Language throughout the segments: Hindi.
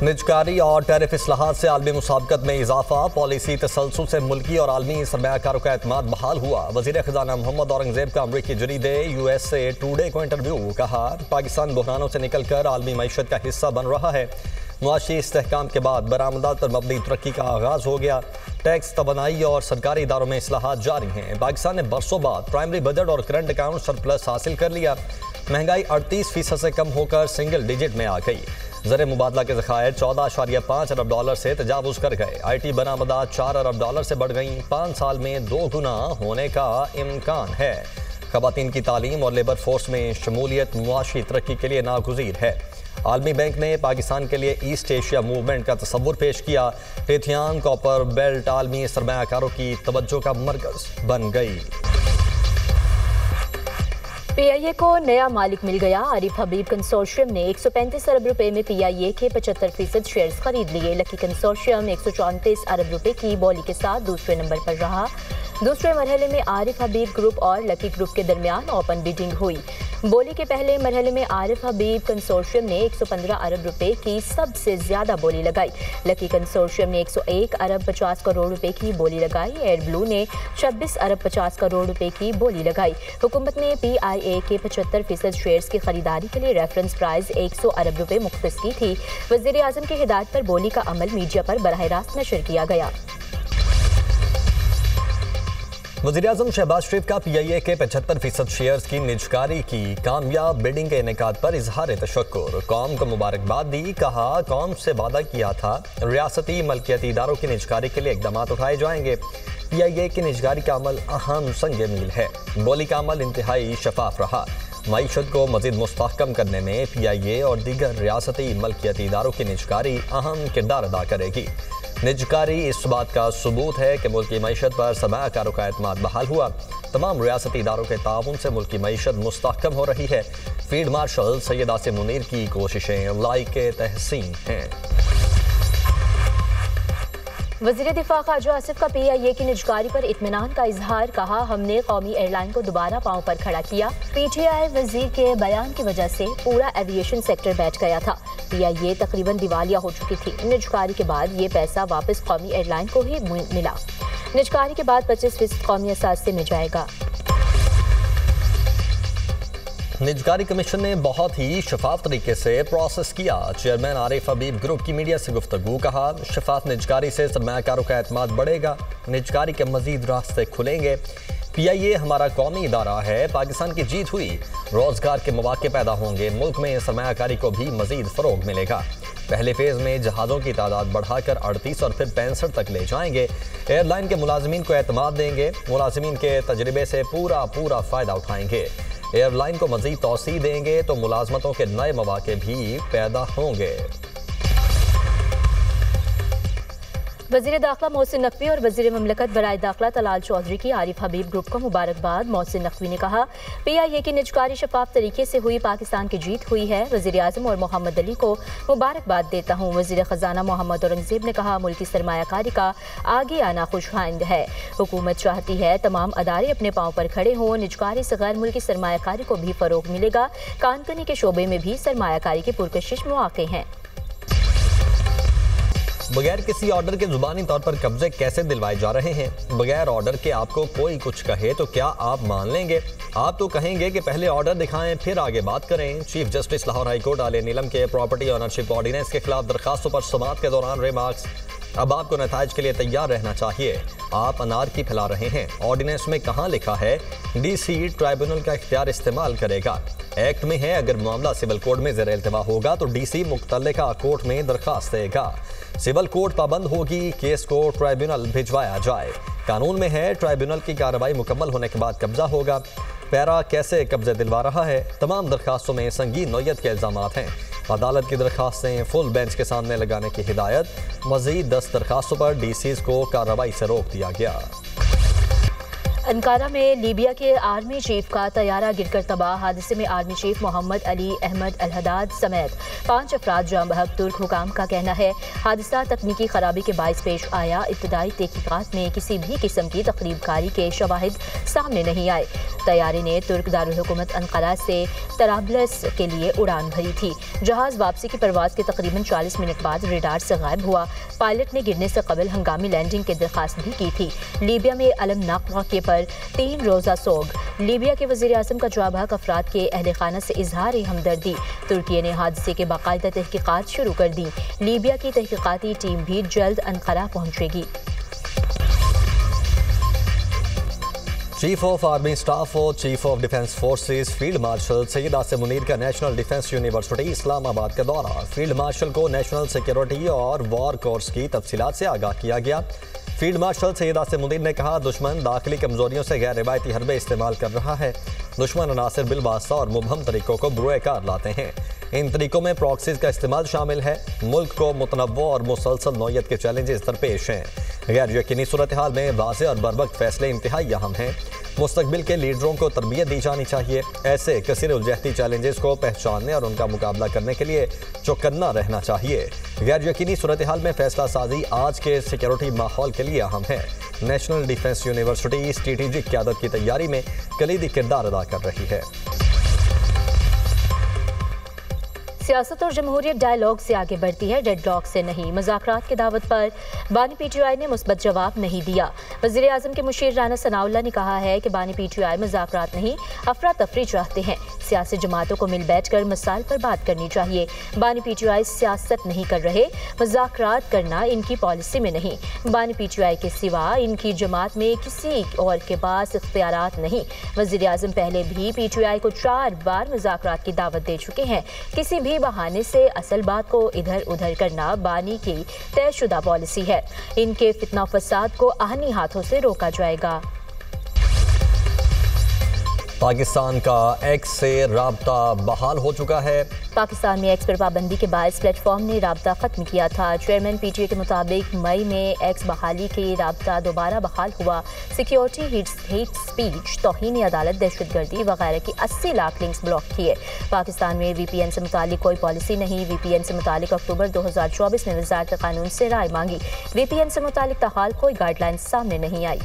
निजकारी और टैरिफ इस्लाहात से आलमी मुसाबकत में इजाफा, पॉलिसी तसलसल से मुल्की और आलमी सरमायाकारों का एतमाद बहाल हुआ। वज़ीर ख़ज़ाना मोहम्मद औरंगज़ेब का अमरीकी जरीदे USA टुडे को इंटरव्यू, कहा पाकिस्तान बहरानों से निकल कर आलमी मईशत का हिस्सा बन रहा है। मुआशी इस्तेहकाम के बाद बरामदात पर मबनी तरक्की का आगाज़ हो गया। टैक्स, तवानाई और सरकारी इदारों में इस्लाहात जारी हैं। पाकिस्तान ने बरसों बाद प्राइमरी बजट और करंट अकाउंट सरप्लस हासिल कर लिया। महंगाई 38% से कम होकर सिंगल डिजिट में आ गई। ज़र मुबादला के ज़खायर 14.5 अरब डॉलर से तजावुज़ कर गए। IT बरामदात 4 अरब डॉलर से बढ़ गई। 5 साल में 2 गुना होने का इम्कान है। ख़वातीन की तालीम और लेबर फोर्स में शमूलियत मुआशी तरक्की के लिए नागुज़ीर है। आलमी बैंक ने पाकिस्तान के लिए ईस्ट एशिया मूवमेंट का तस्वुर पेश किया। टेथियान कॉपर बेल्ट आलमी सरमायाकारों की तवज्जो का मरकज़ बन गई। PIA को नया मालिक मिल गया। आरिफ हबीब कंसोर्शियम ने 135 अरब रुपए में PIA के 75% शेयर्स खरीद लिए। लकी कंसोर्शियम 134 अरब रुपए की बोली के साथ दूसरे नंबर पर रहा। दूसरे मरहले में आरिफ हबीब ग्रुप और लकी ग्रुप के दरमियान ओपन बिडिंग हुई। बोली के पहले मरहले में आरिफ हबीब कंसोर्शियम ने 115 अरब रुपए की सबसे ज्यादा बोली लगाई। लकी कंसोर्शियम ने 101 अरब 50 करोड़ रुपए की बोली लगाई। एयर ब्लू ने 26 अरब 50 करोड़ रुपए की बोली लगाई। हुकूमत ने PIA के 75% शेयर्स की खरीदारी के लिए रेफरेंस प्राइस 100 अरब रुपए मुख्तस की थी। वज़ीर आज़म की हिदायत पर बोली का अमल मीडिया पर बराह रास्त नशर किया गया। वज़ीर-ए-आज़म शहबाज शरीफ का PIA के 75% शेयर्स की निजकारी की कामयाब बिडिंग के इनेकाद पर इजहार तशक्कुर। कौम को मुबारकबाद दी। कहा कौम से वादा किया था रियासती मलकियती इदारों की निजकारी के लिए इकदाम उठाए जाएंगे। PIA की निजकारी का अमल अहम संग मील है। बोली का अमल इंतहाई शफाफ रहा। मईशत को मज़ीद मुस्तहकम करने में PIA और दीगर रियासती मलकियती इदारों की निजकारी अहम किरदार अदा करेगी। निजकारी इस बात का सबूत है कि मुल्की मईशत पर सरमायाकारों का एतमाद बहाल हुआ। तमाम रियासती इदारों के ताउन से मुल्की मईशत मुस्तहकम हो रही है। फील्ड मार्शल सैयद आसिम मुनीर की कोशिशें लायक तहसीन हैं। वज़ीर दिफा ख्वाजा आसिफ का PIA की निजकारी पर इत्मीनान का इजहार। कहा हमने कौमी एयरलाइन को दोबारा पांव पर खड़ा किया। PTI वजीर के बयान की वजह से पूरा एविएशन सेक्टर बैठ गया था। PIA तकरीबन दिवालिया हो चुकी थी। निजकारी के बाद ये पैसा वापस कौमी एयरलाइन को ही मिला। निजकारी के बाद 25% कौमी असासे में जाएगा। निजकारी कमीशन ने बहुत ही शफाफ तरीके से प्रोसेस किया। चेयरमैन आरिफ हबीब ग्रुप की मीडिया से गुफ्तगू। कहा शफाफ निजकारी से सरमायाकारों का एतमाद बढ़ेगा। निजकारी के मजीद रास्ते खुलेंगे। PIA हमारा कौमी इदारा है। पाकिस्तान की जीत हुई। रोजगार के मौके पैदा होंगे। मुल्क में सरमायाकारी को भी मजीद फरोग मिलेगा। पहले फेज में जहाज़ों की तादाद बढ़ाकर 38 और फिर 65 तक ले जाएंगे। एयरलाइन के मुलाजमीन को एतमाद देंगे। मुलाजमीन के तजर्बे से पूरा फ़ायदा उठाएंगे। एयरलाइन को मज़ीद तौसी देंगे तो मुलाजमतों के नए मौके भी पैदा होंगे। वज़ीर दाखिला मोहसिन नकवी और वज़ीर ममलकत बराए दाखिला तलाल चौधरी की आरिफ हबीब ग्रुप को मुबारकबाद। मोहसिन नकवी ने कहा PIA की निजकारी शफाफ तरीके से हुई। पाकिस्तान की जीत हुई है। वज़ीर आज़म और मोहम्मद अली को मुबारकबाद देता हूँ। वज़ीर ख़ज़ाना मोहम्मद औरंगज़ेब ने कहा मुल्की सरमायाकारी का आगे आना खुशहाइंद है। हुकूमत चाहती है तमाम अदारे अपने पाँव पर खड़े हों। निजकारी से गैर मुल्की सरमायाकारी को भी फ़रोग मिलेगा। कानकनी के शोबे में भी सरमायाकारी के पुरकशिश मौके हैं। बगैर किसी ऑर्डर के जुबानी तौर पर कब्जे कैसे दिलवाए जा रहे हैं। बगैर ऑर्डर के आपको कोई कुछ कहे तो क्या आप मान लेंगे? आप तो कहेंगे कि पहले ऑर्डर दिखाएं फिर आगे बात करें। Chief justice Lahore high court आले नीलम के प्रॉपर्टी ऑनरशिप ऑर्डिनेंस के खिलाफ दरखास्तों पर समाअत के दौरान रिमार्क्स। अब आपको नताइज के लिए तैयार रहना चाहिए। आप अनारकी फैला रहे हैं। ऑर्डिनेंस में कहाँ लिखा है DC ट्राइब्यूनल का इख्तियार इस्तेमाल करेगा? एक्ट में है अगर मामला सिविल कोर्ट में ज़ेर इल्तिवा होगा तो DC मुख्तलिका कोर्ट में दरखास्त देगा। सिविल कोर्ट पाबंद होगी केस को ट्राइब्यूनल भिजवाया जाए। कानून में है ट्राइब्यूनल की कार्रवाई मुकम्मल होने के बाद कब्जा होगा। पैरा कैसे कब्जा दिलवा रहा है? तमाम दरखास्तों में संगीन नौयत के इल्ज़ामात हैं। अदालत की दरखास्तें फुल बेंच के सामने लगाने की हिदायत। मज़ीद 10 दरखास्तों पर DCs को कार्रवाई से रोक दिया गया। अंकारा में लीबिया के आर्मी चीफ का तैयारा गिरकर तबाह। हादसे में आर्मी चीफ मोहम्मद अली अहमद अल हदाद समेत 5 अफराद जाँ बहक। तुर्क हुकाम का कहना है हादसा तकनीकी खराबी के बायस पेश आया। इब्तदाई तहकीकात में किसी भी किस्म की तकरीबकारी के शवाहिद सामने नहीं आए। तैयारे ने तुर्क दारुल हुकूमत अंकारा से तराबलस के लिए उड़ान भरी थी। जहाज वापसी की परवाज के तकरीबन 40 मिनट बाद रेडार से गायब हुआ। पायलट ने गिरने से कबल हंगामी लैंडिंग की दरख्वास्त भी की थी। लीबिया में अलमनाक वाक़े पर 3 रोज़ा सोग। लीबिया के वज़ीर आज़म का जाँ बहक अफराद के अहल खाना से इजहार हमदर्दी। तुर्की ने हादसे के बाकायदा तहकीकात शुरू कर दी। लीबिया की तहकीकाती टीम भी जल्द अंकारा पहुंचेगी। चीफ ऑफ आर्मी स्टाफ और chief of defence forces field marshal Syed Asim Munir का नेशनल डिफेंस यूनिवर्सिटी इस्लामाबाद का दौरा। फील्ड मार्शल को नेशनल सिक्योरिटी और वॉर कोर्स की तफसीलात से आगाह किया गया। फील्ड मार्शल सैयद आसिम मुनीर ने कहा दुश्मन दाखिली कमजोरियों से गैर रिवायती हरबे इस्तेमाल कर रहा है। दुश्मन अनासिर बिलवास्ता और मुबहम तरीकों को बुरे कार लाते हैं। इन तरीकों में प्रॉक्सीज का इस्तेमाल शामिल है। मुल्क को मुतनव्वो और मुसलसल नौयत के चैलेंजेस दरपेश हैं। गैर यकीनी सूरत हाल में वाज़ेह और बरवक्त फैसले इंतहाई अहम हैं। मुस्तकबिल के लीडरों को तरबियत दी जानी चाहिए। ऐसे कसीर उलझती चैलेंजेस को पहचानने और उनका मुकाबला करने के लिए चौकन्ना रहना चाहिए। गैर यकीनी सूरत हाल में फैसला साजी आज के सिक्योरिटी माहौल के लिए अहम है। नेशनल डिफेंस यूनिवर्सिटी स्ट्रेटेजिक क़यादत की तैयारी में कलीदी किरदार अदा कर रही है। सियासत और जमहूरियत डायलॉग से आगे बढ़ती है, डेडलॉक से नहीं। मुज़ाकरात की दावत पर बानी PTI ने मुस्बत जवाब नहीं दिया। वज़ीर आज़म के मुशीर राना सनाउल्लाह ने कहा है कि बानी PTI मुज़ाकरात नहीं अफरा तफरी चाहते हैं। सियासी जमातों को मिल बैठ कर मसाइल पर बात करनी चाहिए। बानी PTI सियासत नहीं कर रहे, मुज़ाकरात करना इनकी पॉलिसी में नहीं। बानी PTI के सिवा इनकी जमात में किसी और के पास इख्तियारात नहीं। वज़ीर आज़म पहले भी PTI को 4 बार मुज़ाकरात की दावत दे चुके हैं। किसी भी बहाने से असल बात को इधर उधर करना बानी की तयशुदा पॉलिसी है। इनके फितना फसाद को आहनी हाथों से रोका जाएगा। पाकिस्तान का एक्स से राब्ता बहाल हो चुका है। पाकिस्तान में एक्स पर पाबंदी के बाद प्लेटफॉर्म ने राब्ता खत्म किया था। चेयरमैन PTA के मुताबिक मई में एक्स बहाली के राब्ता दोबारा बहाल हुआ। सिक्योरिटी, हेट स्पीच, तौहीन अदालत, दहशतगर्दी वगैरह की 80 लाख लिंक्स ब्लॉक किए। पाकिस्तान में VPN से मुतालिक कोई पॉलिसी नहीं। VPN से मुतालिक अक्टूबर 2024 में वज़ारत कानून से राय मांगी। VPN से मुतालिक ताहाल कोई गाइडलाइन सामने नहीं आई।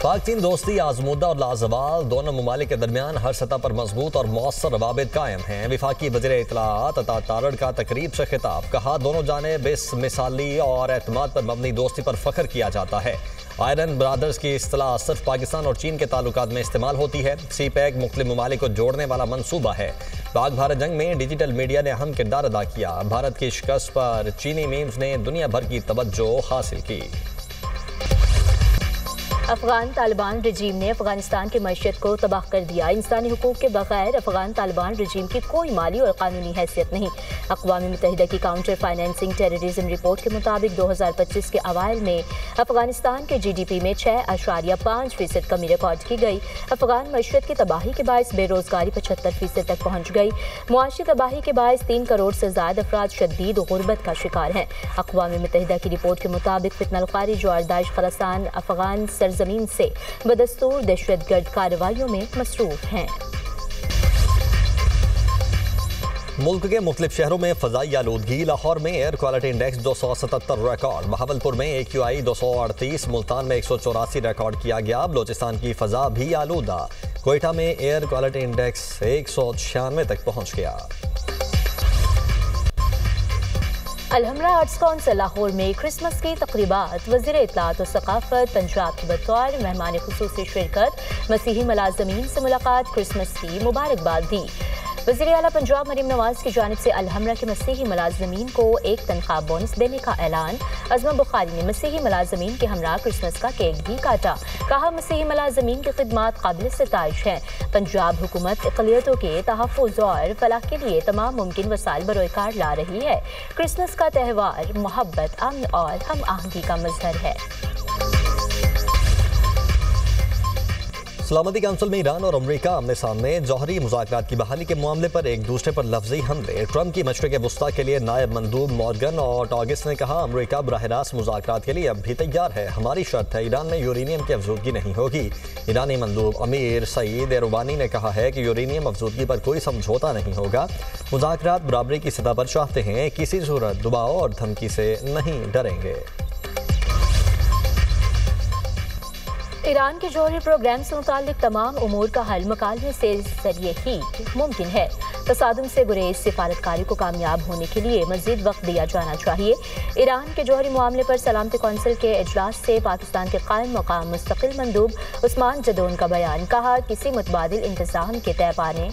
पाक चीन दोस्ती आजमूदा और लाजवाल दोनों ममालिक के दरमियान हर सतह पर मजबूत और मौसर रवाबित कायम हैं। विफाकी वज़ीर इत्तलाआत अता तारड़ का तकरीब से खिताब। कहा दोनों जानिब इस मिसाली और एतमाद पर मबनी दोस्ती पर फख्र किया जाता है। आयरन ब्रादर्स की इस्तिलाह सिर्फ पाकिस्तान और चीन के ताल्लुकात में इस्तेमाल होती है। CPEC मुख्तलिफ ममालिक को जोड़ने वाला मनसूबा है। पाक भारत जंग में डिजिटल मीडिया ने अहम किरदार अदा किया। भारत की शिकस्त पर चीनी मीम्स ने दुनिया भर की तवज्जो हासिल की। अफगान तालिबान रजीम ने अफगानिस्तान की मईशत को तबाह कर दिया। इंसानी हुकूक के बगैर अफगान तालिबान रजीम की कोई माली और कानूनी हैसियत नहीं। अक़वाम मुत्तहिदा की काउंटर फाइनेंसिंग टेररिज्म रिपोर्ट के मुताबिक 2025 के अवाइल में अफगानिस्तान के GDP में 6.5% कमी रिकॉर्ड की गई। अफगान मईशत की तबाही के बायस बेरोजगारी 75% तक पहुँच गई। मुआशी तबाही के बायस 3 करोड़ से ज़्यादा अफराद शदीद गुर्बत का शिकार हैं। अक़वाम मुत्तहिदा की रिपोर्ट के मुताबिक फितना खारिज और दाइश खरासान अफगान ज़मीन से बदस्तूर दहशतगर्द कार्रवाइयों में मसरूफ हैं। मुल्क के मुख्तलिफ शहरों में फ़ज़ाई आलूदगी। लाहौर में air quality index 277 record. Bahawalpur में AQI 238, मुल्तान में 184 रिकॉर्ड किया गया। बलोचिस्तान की फ़ज़ा भी आलूदा। कोयटा में एयर क्वालिटी इंडेक्स 196 तक पहुँच गया। अलहमरा आर्ट्स काउंसिल लाहौर में क्रिसमस की तकरीबात। वज़ीर इत्तलाआत और सकाफत पंजाब के बतौर मेहमान खुसूसी शिरकत। मसीही मुलाज़मीन से मुलाकात, क्रिसमस की मुबारकबाद दी। वज़ीर आला पंजाब मरीम नवाज की जानिब से अलहमरा के मसीही मुलाज़मीन को एक तनख्वाह बोनस देने का ऐलान। अज़मा बुखारी ने मसीही मुलाज़मीन के हमरा क्रिसमस का केक भी काटा। कहा मसीही मुलाज़मीन की खिदमात काबिल सिताइश हैं। पंजाब हुकूमत अक़लियतों के तहफ़्फ़ुज़ और फलाह के लिए तमाम मुमकिन वसाइल बरोकार ला रही है। क्रिसमस का त्यौहार मोहब्बत, अमन और हम आहंगी का मज़हर है। सलामती काउंसिल में ईरान और अमेरिका आमने सामने जौहरी मुज़ाकरात की बहाली के मामले पर एक दूसरे पर लफ्जी हमले। ट्रंप की मशरिक़ वुस्ता के लिए नायब मंदूब मॉर्गन और टॉगिस ने कहा, अमेरिका बराह रास्त मुज़ाकरात के लिए अब भी तैयार है। हमारी शर्त है ईरान में यूरेनियम की अफजूदगी नहीं होगी। ईरानी मंदूब अमीर सईद एरुबानी ने कहा है कि यूरेनियम अफजूदगी पर कोई समझौता नहीं होगा। मुज़ाकरात बराबरी की सतह पर चाहते हैं, किसी सूरत दबाव और धमकी से नहीं डरेंगे। ईरान के जौहरी प्रोग्राम से मुताल्लिक तमाम उमूर का हल मुकालमे से जरिए ही मुमकिन है। तसादुम से गुरेज सिफारतकारी को कामयाब होने के लिए मजीद वक्त दिया जाना चाहिए। ईरान के जौहरी मामले पर सलामती कौंसिल के इजलास से पाकिस्तान के कायम मकाम मुस्तकिल मंदूब उस्मान जदौन का बयान। कहा, किसी मुतबादिल इंतजाम के तय पाने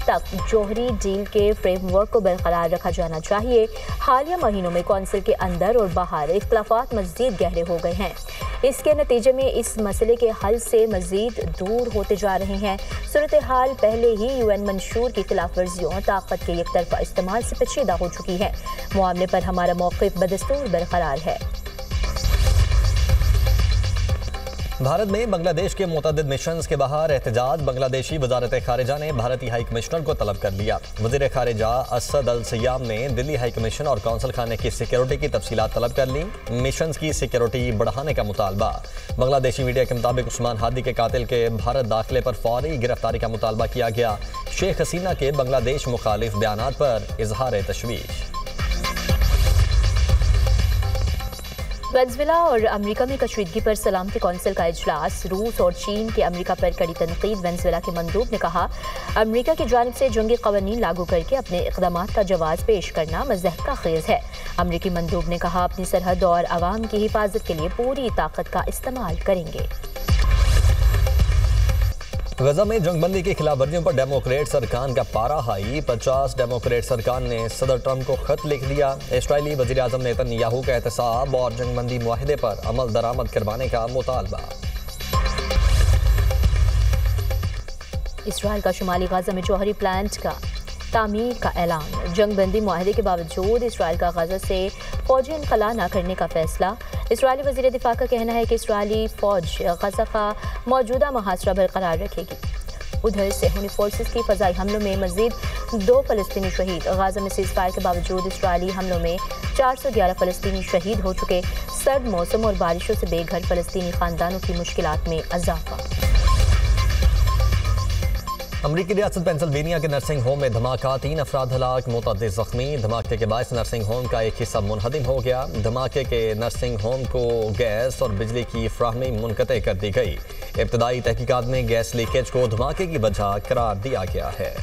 तक जौहरी डील के फ्रेमवर्क को बरकरार रखा जाना चाहिए। हालिया महीनों में कौंसिल के अंदर और बाहर इख्तलाफात मज़ीद गहरे हो गए हैं। इसके नतीजे में इस मसले के हल से मज़ीद दूर होते जा रहे हैं। सूरत हाल पहले ही UN मंशूर की खिलाफ वर्जियों, ताकत के एक तरफा इस्तेमाल से पेचीदा हो चुकी है। मामले पर हमारा मौक़िफ़ बदस्तूर बरकरार है। भारत में बांग्लादेश के मुतअद्दिद मिशंस के बाहर एहतजाज। बांग्लादेशी वजारत खारिजा ने भारतीय हाई कमिश्नर को तलब कर लिया। वज़ीर खारिजा असद अल सयाम ने दिल्ली हाई कमीशन और कौंसल खाने की सिक्योरिटी की तफसीलात तलब कर ली। मिशंस की सिक्योरिटी बढ़ाने का मुतालबा। बांग्लादेशी मीडिया के मुताबिक उस्मान हादी के कातिल के भारत दाखिले पर फौरी गिरफ्तारी का मुतालबा किया गया। शेख हसीना के बांग्लादेश मुखालिफ बयानात पर इजहार तशवीश। वेनेजुएला और अमेरिका में कशीदगी पर सलामती कौंसिल का इजलास। रूस और चीन के अमेरिका पर कड़ी तनकीद। वेनेजुएला के मंदूब ने कहा, अमेरिका की जानिब से जंगी कवानीन लागू करके अपने इक़दामात का जवाब पेश करना मज़हक का खेज़ है। अमेरिकी मंदूब ने कहा, अपनी सरहद और आवाम की हिफाजत के लिए पूरी ताकत का इस्तेमाल करेंगे। गजा में जंगबंदी की खिलाफ वर्जियों पर डेमोक्रेट सरकार का पारा हाई। 50 डेमोक्रेट सरकार ने सदर ट्रंप को खत लिख दिया। इस्राईली वज़ीर आज़म नेतन्याहू का एहतसाब और जंगबंदी मुआहदे पर अमल दरामद करवाने का मुतालबा। इसराइल का शुमाली गजा में जौहरी प्लांट का तामीर का ऐलान। जंगबंदी मुआहदे के बावजूद इसराइल का गजा से फौजी इनखला न करने का फैसला। इसराइली वज़ीर दिफा का कहना है कि इसराइली फ़ौज गजा का मौजूदा मुहासरा बरकरार रखेगी। उधर सेहूनी फोर्सेस की फ़ज़ाई हमलों में मज़ीद 2 फ़लस्तीनी शहीद। गजा में सीज़फायर के बावजूद इसराइली हमलों में 411 फ़लस्तीनी शहीद हो चुके। सर्द मौसम और बारिशों से बेघर फ़लस्तीनी ख़ानदानों की मुश्किलात में इजाफा। अमरीकी रियासत पेंसिल्वेनिया के नर्सिंग होम में धमाका। 3 अफराद हलाक, मुतअद्दिद जख्मी। धमाके के बायस नर्सिंग होम का एक हिस्सा मुनहदिम हो गया। धमाके के नर्सिंग होम को गैस और बिजली की फ्राहमी मुनक़ते कर दी गई। इब्तदाई तहकीकात में गैस लीकेज को धमाके की वजह करार दिया गया है।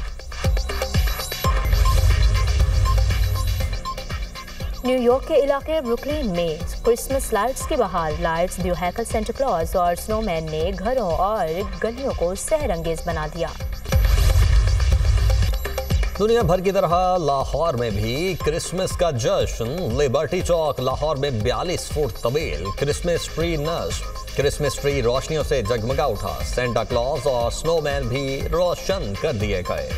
न्यूयॉर्क के इलाके ब्रुकलिन में क्रिसमस लाइट्स की बहार। लाइट्स, ब्यूहैकल, सेंटा क्लॉज और स्नोमैन ने घरों और गलियों को सहरंगेज बना दिया। दुनिया भर की तरह लाहौर में भी क्रिसमस का जश्न। लिबर्टी चौक लाहौर में 42 फुट तवील क्रिसमस ट्री नस्ब। क्रिसमस ट्री रोशनियों से जगमगा उठा। सेंटा क्लॉज और स्नोमैन भी रोशन कर दिए गए।